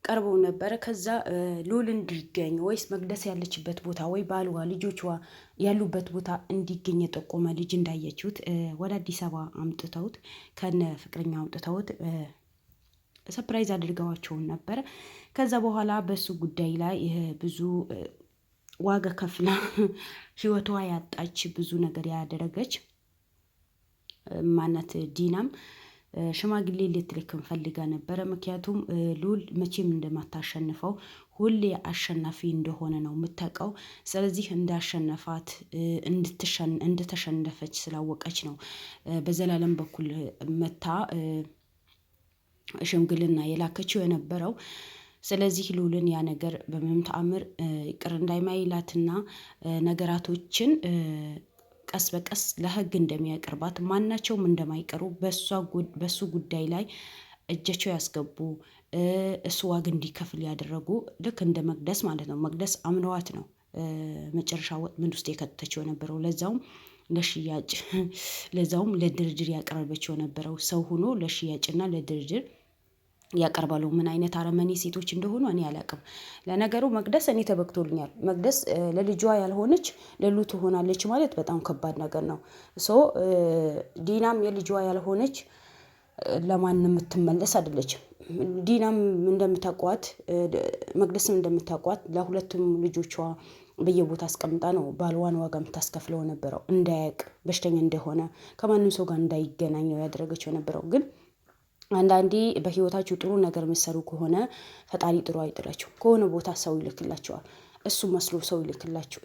ቀርበው ነበረ። ከዛ ሉል እንዲገኝ ወይስ መቅደስ ያለችበት ቦታ ወይ ባልዋ ልጆቿ ያሉበት ቦታ እንዲገኝ የጠቆመ ልጅ እንዳየችሁት ወደ አዲስ አበባ አምጥተውት ከነ ፍቅረኛ አምጥተውት ሰፕራይዝ አድርገዋቸውን ነበረ። ከዛ በኋላ በሱ ጉዳይ ላይ ብዙ ዋጋ ከፍላ ህይወቷ ያጣች ብዙ ነገር ያደረገች ማናት ዲናም ሽማግሌ ልትልክም ፈልጋ ነበረ። ምክንያቱም ሉል መቼም እንደማታሸንፈው ሁሌ አሸናፊ እንደሆነ ነው የምታውቀው። ስለዚህ እንዳሸነፋት እንደተሸነፈች ስላወቀች ነው በዘላለም በኩል መታ ሽምግልና የላከችው የነበረው። ስለዚህ ሉልን ያ ነገር በምንም ተአምር ይቅር እንዳይማይላትና ነገራቶችን ቀስ በቀስ ለህግ እንደሚያቀርባት ማናቸውም እንደማይቀሩ በሱ ጉዳይ ላይ እጃቸው ያስገቡ እሱ ዋጋ እንዲከፍል ያደረጉ ልክ እንደ መቅደስ ማለት ነው። መቅደስ አምነዋት ነው መጨረሻ ወጥመድ ውስጥ የከተተችው የነበረው። ለዛውም ለሽያጭ ለዛውም ለድርድር ያቀረበችው የነበረው ሰው ሆኖ ለሽያጭና ለድርድር ያቀርባሉ። ምን አይነት አረመኔ ሴቶች እንደሆኑ እኔ አላውቅም። ለነገሩ መቅደስ እኔ ተበክቶልኛል። መቅደስ ለልጇ ያልሆነች ለሉ ትሆናለች ማለት በጣም ከባድ ነገር ነው። ሶ ዲናም የልጇ ያልሆነች ለማንም የምትመለስ አይደለችም። ዲናም እንደምታውቋት መቅደስም እንደምታውቋት ለሁለቱም ልጆቿ በየቦታ አስቀምጣ ነው ባልዋን ዋጋ የምታስከፍለው ነበረው። እንዳያውቅ በሽተኛ እንደሆነ ከማንም ሰው ጋር እንዳይገናኘው ያደረገችው ነበረው። ግን አንዳንዴ በህይወታችሁ ጥሩ ነገር የምትሰሩ ከሆነ ፈጣሪ ጥሩ አይጥላችሁ። ከሆነ ቦታ ሰው ይልክላቸዋል። እሱ መስሎ ሰው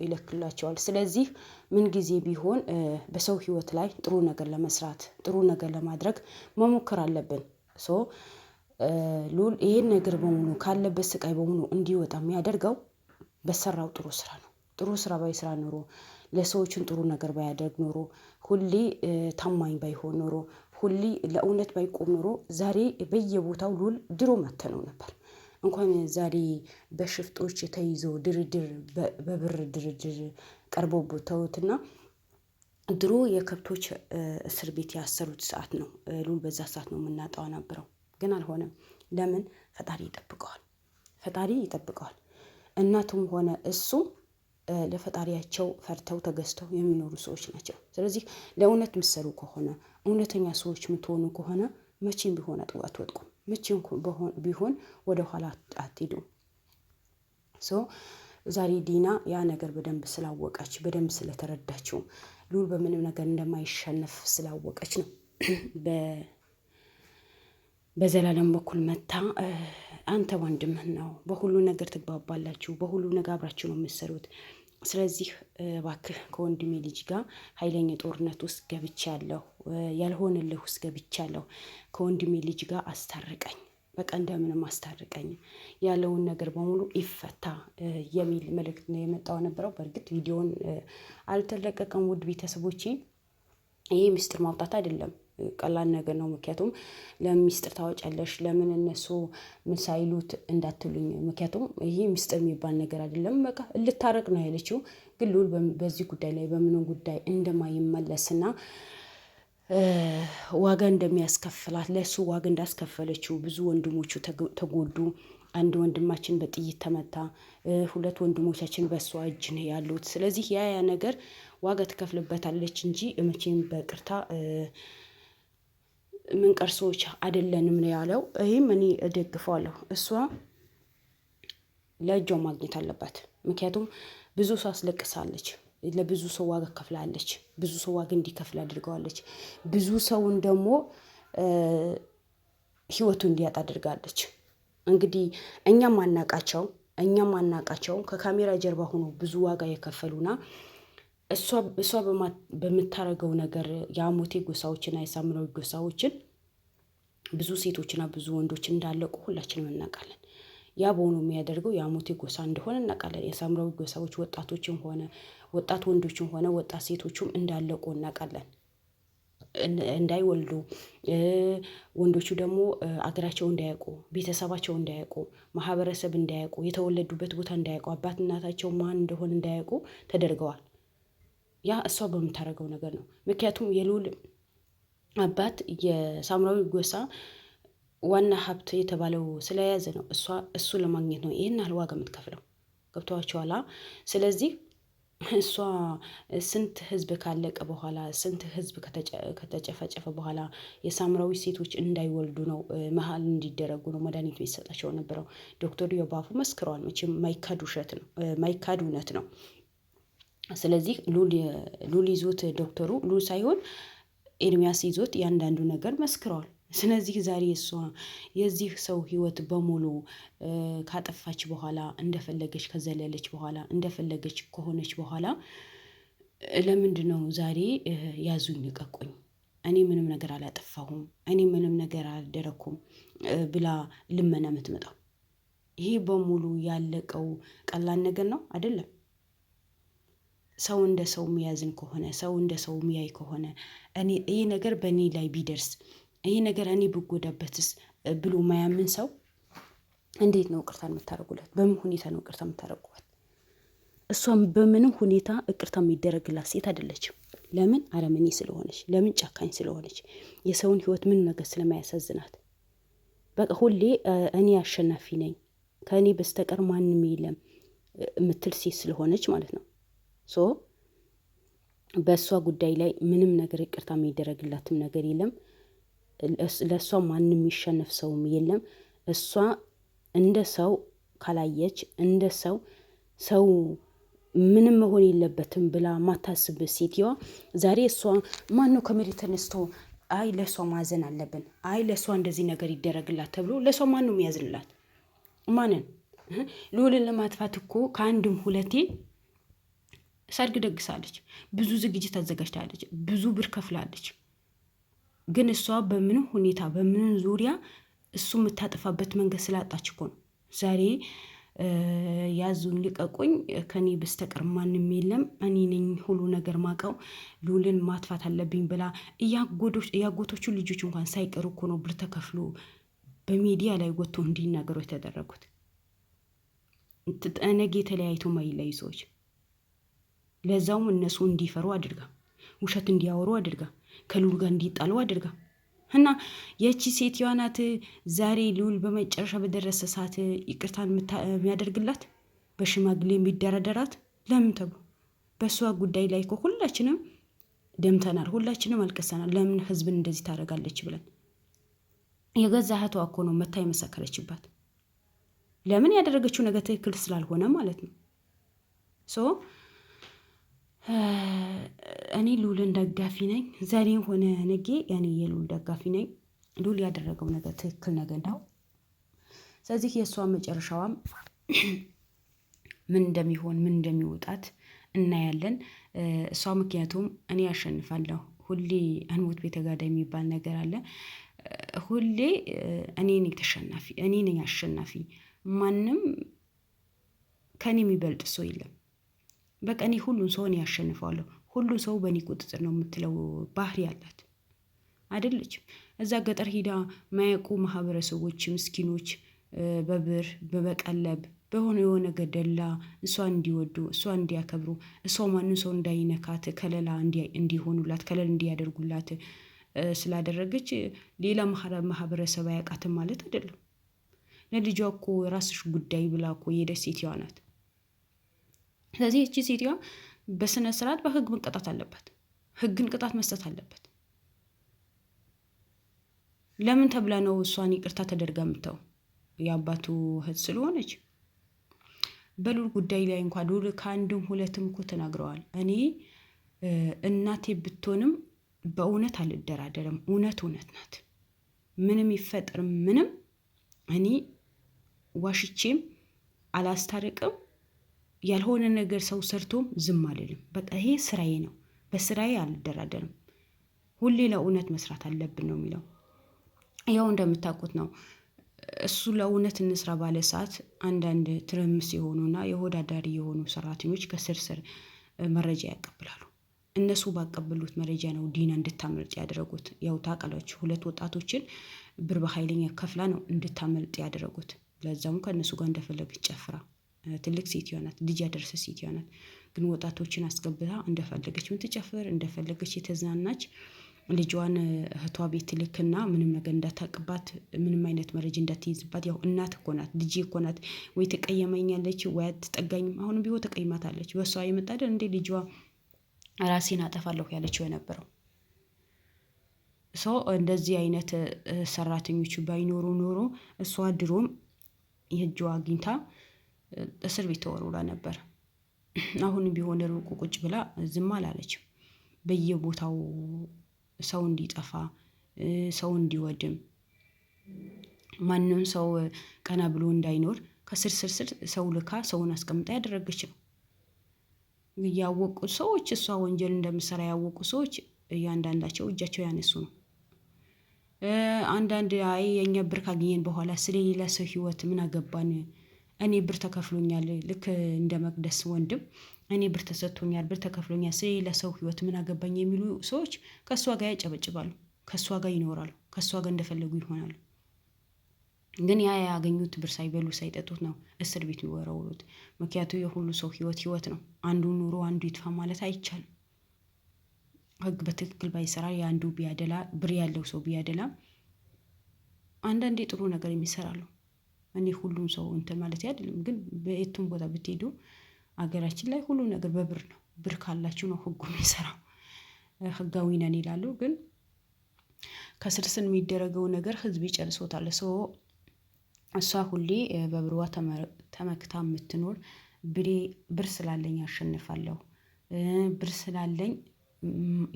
ይልክላቸዋል። ስለዚህ ምን ጊዜ ቢሆን በሰው ህይወት ላይ ጥሩ ነገር ለመስራት ጥሩ ነገር ለማድረግ መሞከር አለብን። ሶ ሉል ይሄን ነገር በሙሉ ካለበት ስቃይ በሙሉ እንዲወጣ የሚያደርገው በሰራው ጥሩ ስራ ነው። ጥሩ ስራ ባይሰራ ኖሮ ለሰዎችን ጥሩ ነገር ባያደርግ ኖሮ ሁሌ ታማኝ ባይሆን ኖሮ ሁሌ ለእውነት ባይቆም ኖሮ ዛሬ በየቦታው ሉል ድሮ መተነው ነበር። እንኳን ዛሬ በሽፍጦች ተይዞ ድርድር በብር ድርድር ቀርቦ ተውትና ድሮ የከብቶች እስር ቤት ያሰሩት ሰዓት ነው ሉል በዛ ሰዓት ነው የምናጣው ነበረው። ግን አልሆነም። ለምን? ፈጣሪ ይጠብቀዋል። ፈጣሪ ይጠብቀዋል። እናቱም ሆነ እሱ ለፈጣሪያቸው ፈርተው ተገዝተው የሚኖሩ ሰዎች ናቸው። ስለዚህ ለእውነት የምትሰሩ ከሆነ እውነተኛ ሰዎች የምትሆኑ ከሆነ መቼም ቢሆን አትወድቁም። መቼም ቢሆን ወደ ኋላ አትሄዱም። ሶ ዛሬ ዲና ያ ነገር በደንብ ስላወቀች በደንብ ስለተረዳችው ሉል በምንም ነገር እንደማይሸነፍ ስላወቀች ነው በዘላለም በኩል መታ አንተ ወንድምህ ነው፣ በሁሉ ነገር ትግባባላችሁ፣ በሁሉ ነገር አብራችሁ ነው የምትሰሩት። ስለዚህ እባክህ ከወንድሜ ልጅ ጋር ኃይለኛ ጦርነት ውስጥ ገብቻለሁ፣ ያልሆንልህ ውስጥ ገብቻለሁ። ከወንድሜ ልጅ ጋር አስታርቀኝ፣ በቃ እንደምንም አስታርቀኝ፣ ያለውን ነገር በሙሉ ይፈታ የሚል መልእክት ነው የመጣው ነበረው። በእርግጥ ቪዲዮን አልተለቀቀም። ውድ ቤተሰቦቼ ይሄ ምስጢር ማውጣት አይደለም፣ ቀላል ነገር ነው። ምክንያቱም ለምን ምስጢር ታወጫለሽ? ለምን እነሱ ምን ሳይሉት እንዳትሉኝ። ምክንያቱም ይሄ ምስጢር የሚባል ነገር አይደለም። በቃ ልታረቅ ነው ያለችው። ግን ሉል በዚህ ጉዳይ ላይ በምንም ጉዳይ እንደማይመለስና ዋጋ እንደሚያስከፍላት ለሱ ዋጋ እንዳስከፈለችው ብዙ ወንድሞቹ ተጎዱ። አንድ ወንድማችን በጥይት ተመታ። ሁለት ወንድሞቻችን በሷ እጅ ነው ያሉት። ስለዚህ ያ ነገር ዋጋ ትከፍልበታለች እንጂ መቼም በቅርታ ምንቀር ሰዎች አይደለንም ነው ያለው። ይሄም እኔ እደግፈዋለሁ። እሷ ለእጇ ማግኘት አለባት። ምክንያቱም ብዙ ሰው አስለቅሳለች፣ ለብዙ ሰው ዋጋ ከፍላለች፣ ብዙ ሰው ዋጋ እንዲከፍል አድርገዋለች። ብዙ ሰውን ደግሞ ህይወቱ እንዲያጣ አድርጋለች። እንግዲህ እኛም አናቃቸው ከካሜራ ጀርባ ሆኖ ብዙ ዋጋ የከፈሉና እሷ በምታረገው ነገር የአሞቴ ጎሳዎችና የሳምራዊ ጎሳዎችን ብዙ ሴቶችና ብዙ ወንዶች እንዳለቁ ሁላችንም እናውቃለን። ያ በሆኑ የሚያደርገው የአሞቴ ጎሳ እንደሆነ እናውቃለን። የሳምራዊ ጎሳዎች ወጣቶችም ሆነ ወጣት ወንዶችም ሆነ ወጣት ሴቶችም እንዳለቁ እናውቃለን። እንዳይወልዱ ወንዶቹ ደግሞ አገራቸው እንዳያውቁ፣ ቤተሰባቸው እንዳያውቁ፣ ማህበረሰብ እንዳያውቁ፣ የተወለዱበት ቦታ እንዳያውቁ፣ አባት እናታቸው ማን እንደሆነ እንዳያውቁ ተደርገዋል። ያ እሷ በምታደርገው ነገር ነው። ምክንያቱም የሉል አባት የሳምራዊ ጎሳ ዋና ሀብት የተባለው ስለያዘ ነው። እሱ ለማግኘት ነው ይህን ያህል ዋጋ የምትከፍለው። ገብተዋቸዋላ። ስለዚህ እሷ ስንት ህዝብ ካለቀ በኋላ ስንት ህዝብ ከተጨፈጨፈ በኋላ የሳምራዊ ሴቶች እንዳይወልዱ ነው መሀል እንዲደረጉ ነው መድኃኒቱ ይሰጣቸው ነበረው። ዶክተሩ የባፉ መስክረዋል። መቼም ማይካድ ውሸት ነው፣ ማይካድ እውነት ነው። ስለዚህ ሉል ይዞት ዶክተሩ ሉል ሳይሆን ኤርሚያስ ይዞት ያንዳንዱ ነገር መስክረዋል። ስለዚህ ዛሬ እሷ የዚህ ሰው ህይወት በሙሉ ካጠፋች በኋላ እንደፈለገች ከዘለለች በኋላ እንደፈለገች ከሆነች በኋላ ለምንድን ነው ዛሬ ያዙኝ ልቀቁኝ፣ እኔ ምንም ነገር አላጠፋሁም፣ እኔ ምንም ነገር አልደረኩም ብላ ልመና የምትመጣው? ይሄ በሙሉ ያለቀው ቀላል ነገር ነው አይደለም። ሰው እንደ ሰው የሚያዝን ከሆነ ሰው እንደ ሰው የሚያይ ከሆነ ይሄ ነገር በእኔ ላይ ቢደርስ ይሄ ነገር እኔ ብጎዳበትስ ብሎ ማያምን ሰው እንዴት ነው ይቅርታ የምታደርጉላት? በምን ሁኔታ ነው ይቅርታ የምታደርጉላት? እሷም በምንም ሁኔታ ይቅርታ የሚደረግላት ሴት አይደለችም። ለምን? አረመኔ ስለሆነች፣ ለምን? ጨካኝ ስለሆነች፣ የሰውን ህይወት ምን ነገር ስለማያሳዝናት፣ በቃ ሁሌ እኔ አሸናፊ ነኝ ከእኔ በስተቀር ማንም የለም የምትል ሴት ስለሆነች ማለት ነው። በእሷ ጉዳይ ላይ ምንም ነገር ይቅርታ የሚደረግላትም ነገር የለም። ለእሷ ማንም የሚሸነፍ ሰውም የለም። እሷ እንደ ሰው ካላየች እንደ ሰው ምንም መሆን የለበትም ብላ ማታስብ ሴትዋ ዛሬ እሷ ማነው ከመሬት ተነስቶ አይ ለእሷ ማዘን አለብን፣ አይ ለእሷ እንደዚህ ነገር ይደረግላት ተብሎ ለእሷ ማነው የሚያዝንላት? ማንን? ልዑልን ለማጥፋት እኮ ከአንድም ሁለቴ ሰርግ ደግሳለች፣ ብዙ ዝግጅት አዘጋጅታለች፣ ብዙ ብር ከፍላለች። ግን እሷ በምንም ሁኔታ በምንም ዙሪያ እሱ የምታጠፋበት መንገድ ስላጣች እኮ ነው ዛሬ ያዙኝ ልቀቁኝ ከኔ በስተቀር ማንም የለም እኔ ነኝ ሁሉ ነገር ማቀው ልዑልን ማጥፋት አለብኝ ብላ እያጎቶቹ ልጆች እንኳን ሳይቀሩ እኮ ነው ብር ተከፍሎ በሚዲያ ላይ ወጥቶ እንዲናገሩ የተደረጉት። ነገ የተለያይቶ ማይለዩ ሰዎች ለዛውም እነሱ እንዲፈሩ አድርጋ ውሸት እንዲያወሩ አድርጋ ከልዑል ጋር እንዲጣሉ አድርጋ እና የቺ ሴትዮዋ ናት ዛሬ ልዑል በመጨረሻ በደረሰ ሰዓት ይቅርታን የሚያደርግላት በሽማግሌ የሚደረደራት ለምን ተብሎ በእሷ ጉዳይ ላይ እኮ ሁላችንም ደምተናል፣ ሁላችንም አልቀሰናል። ለምን ህዝብን እንደዚህ ታደርጋለች ብለን የገዛ እህቷ እኮ ነው መታ የመሰከረችባት። ለምን? ያደረገችው ነገር ትክክል ስላልሆነ ማለት ነው። እኔ ልዑልን ደጋፊ ነኝ። ዛሬም ሆነ ነገ እኔ የልዑል ደጋፊ ነኝ። ልዑል ያደረገው ነገር ትክክል ነገር ነው። ስለዚህ የእሷ መጨረሻዋም ምን እንደሚሆን ምን እንደሚወጣት እናያለን። እሷ ምክንያቱም እኔ ያሸንፋለሁ ሁሌ አንሞት ቤተጋዳ የሚባል ነገር አለ። ሁሌ እኔ ነኝ ተሸናፊ፣ እኔ ነኝ አሸናፊ፣ ማንም ከኔ የሚበልጥ ሰው የለም። በቃ እኔ ሁሉን ሰው እኔ ያሸንፋለሁ፣ ሁሉ ሰው በእኔ ቁጥጥር ነው የምትለው ባህሪ አላት አይደለችም። እዛ ገጠር ሂዳ ማያውቁ ማህበረሰቦች ምስኪኖች በብር በበቀለብ በሆነ የሆነ ገደላ እሷ እንዲወዱ እሷ እንዲያከብሩ እሷ ማንም ሰው እንዳይነካት ከለላ እንዲሆኑላት ከለል እንዲያደርጉላት ስላደረገች ሌላ ማህበረሰብ አያውቃትም ማለት አይደለም። ለልጇ እኮ የራስሽ ጉዳይ ብላ እኮ የሄደች ሴትዋ ናት። ስለዚህ እቺ ሴትዋ በስነ ስርዓት በህግ መቀጣት አለበት። ህግን ቅጣት መስጠት አለበት። ለምን ተብላ ነው እሷን ይቅርታ ተደርጋ የምተው? የአባቱ እህት ስለሆነች። በልዑል ጉዳይ ላይ እንኳን ልዑል ከአንድም ሁለትም እኮ ተናግረዋል። እኔ እናቴ ብትሆንም በእውነት አልደራደርም፣ እውነት ናት፣ ምንም ይፈጠር ምንም እኔ ዋሽቼም አላስታርቅም፣ ያልሆነ ነገር ሰው ሰርቶም ዝም አልልም። በቃ ይሄ ስራዬ ነው፣ በስራዬ አልደራደርም፣ ሁሌ ለእውነት መስራት አለብን ነው የሚለው። ያው እንደምታውቁት ነው እሱ ለእውነት እንስራ ባለ ሰዓት አንዳንድ ትርምስ የሆኑና የወዳዳሪ የሆኑ ሰራተኞች ከስር ስር መረጃ ያቀብላሉ። እነሱ ባቀበሉት መረጃ ነው ዲና እንድታመልጥ ያደረጉት። ያው ታውቃላችሁ፣ ሁለት ወጣቶችን ብር በኃይለኛ ከፍላ ነው እንድታመልጥ ያደረጉት። ለዛውም ከእነሱ ጋር እንደፈለገች ጨፍራ፣ ትልቅ ሴትዮ ናት፣ ልጅ ያደረሰ ሴትዮ ናት። ግን ወጣቶችን አስገብታ እንደፈለገች ምትጨፍር እንደፈለገች የተዝናናች ልጇን እህቷ ቤት ልክና ምንም ነገር እንዳታቅባት ምንም አይነት መረጃ እንዳትይዝባት። ያው እናት እኮ ናት፣ ልጄ እኮ ናት። ወይ ትቀየመኛለች ወይ አትጠጋኝም። አሁንም ቢሆን ተቀይማታለች። በሷ የመጣደል እንዴ ልጇ ራሴን አጠፋለሁ ያለችው የነበረው ሰው። እንደዚህ አይነት ሰራተኞቹ ባይኖሩ ኖሮ እሷ ድሮም የእጇ አግኝታ እስር ቤት ተወርውራ ነበር። አሁንም ቢሆን ሩቁ ቁጭ ብላ ዝም አላለችም። በየቦታው ሰው እንዲጠፋ ሰው እንዲወድም ማንም ሰው ቀና ብሎ እንዳይኖር ከስር ስር ሰው ልካ ሰውን አስቀምጣ ያደረገች ነው። ያወቁ ሰዎች እሷ ወንጀል እንደምሰራ ያወቁ ሰዎች እያንዳንዳቸው እጃቸው ያነሱ ነው። አንዳንድ አይ የኛ ብር ካገኘን በኋላ ስለሌላ ሰው ህይወት ምን አገባን፣ እኔ ብር ተከፍሎኛል፣ ልክ እንደ መቅደስ ወንድም እኔ ብር ተሰጥቶኛል፣ ብር ተከፍሎኛል፣ ስለሌላ ሰው ህይወት ምን አገባኝ የሚሉ ሰዎች ከእሷ ጋር ያጨበጭባሉ፣ ከእሷ ጋር ይኖራሉ፣ ከእሷ ጋር እንደፈለጉ ይሆናሉ። ግን ያ ያገኙት ብር ሳይበሉ ሳይጠጡት ነው እስር ቤት የሚወረውሩት። ምክንያቱ የሁሉ ሰው ህይወት ነው። አንዱ ኑሮ አንዱ ይጥፋ ማለት አይቻልም። ህግ በትክክል ባይሰራ የአንዱ ቢያደላ ብር ያለው ሰው ቢያደላ አንዳንዴ ጥሩ ነገር የሚሰራሉ። እኔ ሁሉም ሰው እንትን ማለት አይደለም፣ ግን በየቱም ቦታ ብትሄዱ አገራችን ላይ ሁሉ ነገር በብር ነው። ብር ካላችሁ ነው ህጉ የሚሰራው። ህጋዊ ነን ይላሉ፣ ግን ከስርስን የሚደረገው ነገር ህዝብ ይጨርሶታል። ሰው እሷ ሁሌ በብሯ ተመክታ የምትኖር ብር ስላለኝ አሸንፋለሁ፣ ብር ስላለኝ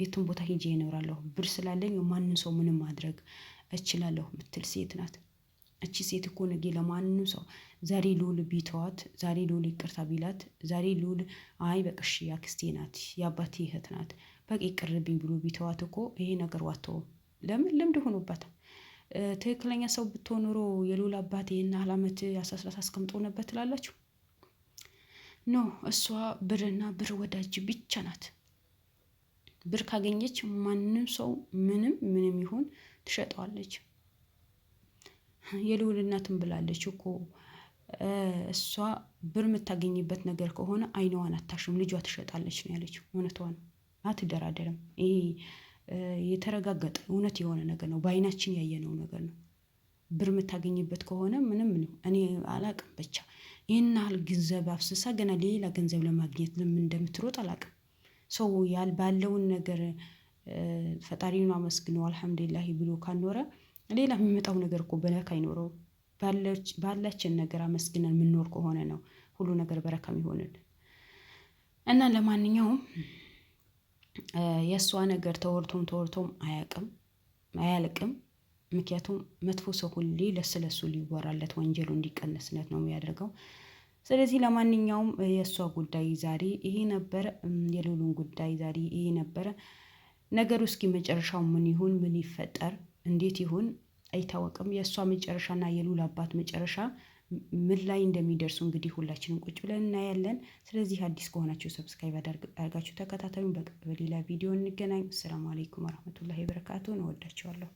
የቱን ቦታ ሄጄ እኖራለሁ፣ ብር ስላለኝ ማንን ሰው ምንም ማድረግ እችላለሁ ምትል ሴት ናት። እቺ ሴት እኮ ነገ ለማንም ሰው ዛሬ ልውል ቢተዋት፣ ዛሬ ልውል ይቅርታ ቢላት፣ ዛሬ ልውል አይ በቅሽ ያክስቴ ናት የአባቴ እህት ናት በቂ ቅርብኝ ብሎ ቢተዋት እኮ ይሄ ነገር ዋተው ለምን ልምድ ሆኖበታል። ትክክለኛ ሰው ብትሆን ኖሮ የልውል አባቴ እና አላመት ያሳስራት አስቀምጦ ነበር ትላላችሁ? ኖ እሷ ብርና ብር ወዳጅ ብቻ ናት። ብር ካገኘች ማንም ሰው ምንም ይሁን ትሸጠዋለች። የልውል እናትም ብላለች እኮ እሷ ብር የምታገኝበት ነገር ከሆነ አይነዋን አታሽም፣ ልጇ ትሸጣለች ነው ያለችው። እውነቷን አትደራደርም። ይሄ የተረጋገጠ እውነት የሆነ ነገር ነው፣ በአይናችን ያየነው ነገር ነው። ብር የምታገኝበት ከሆነ ምንም እኔ አላቅም። ብቻ ይህን ያህል ገንዘብ አፍስሳ ገና ሌላ ገንዘብ ለማግኘት ለምን እንደምትሮጥ አላቅም። ሰው ባለውን ነገር ፈጣሪውን አመስግኖ አልሐምዱሊላህ ብሎ ካኖረ ሌላ የሚመጣው ነገር እኮ በረካ አይኖረው። ባላችን ነገር አመስግነን የምንኖር ከሆነ ነው ሁሉ ነገር በረካ የሚሆንልን። እና ለማንኛውም የእሷ ነገር ተወርቶም አያልቅም። ምክንያቱም መጥፎ ሰው ሁሌ ለስለሱ ሊወራለት ወንጀሉ እንዲቀነስነት ነው የሚያደርገው። ስለዚህ ለማንኛውም የእሷ ጉዳይ ዛሬ ይሄ ነበረ፣ የልውሉን ጉዳይ ዛሬ ይሄ ነበረ። ነገሩ እስኪ መጨረሻው ምን ይሁን ምን ይፈጠር እንዴት ይሁን አይታወቅም። የእሷ መጨረሻና የልውል አባት መጨረሻ ምን ላይ እንደሚደርሱ እንግዲህ ሁላችንም ቁጭ ብለን እናያለን። ስለዚህ አዲስ ከሆናችሁ ሰብስክራይብ አድርጋችሁ ተከታተሉን። በሌላ ቪዲዮ እንገናኝ። ሰላም አለይኩም ወራህመቱላሂ ወበረካቱ። እወዳችኋለሁ።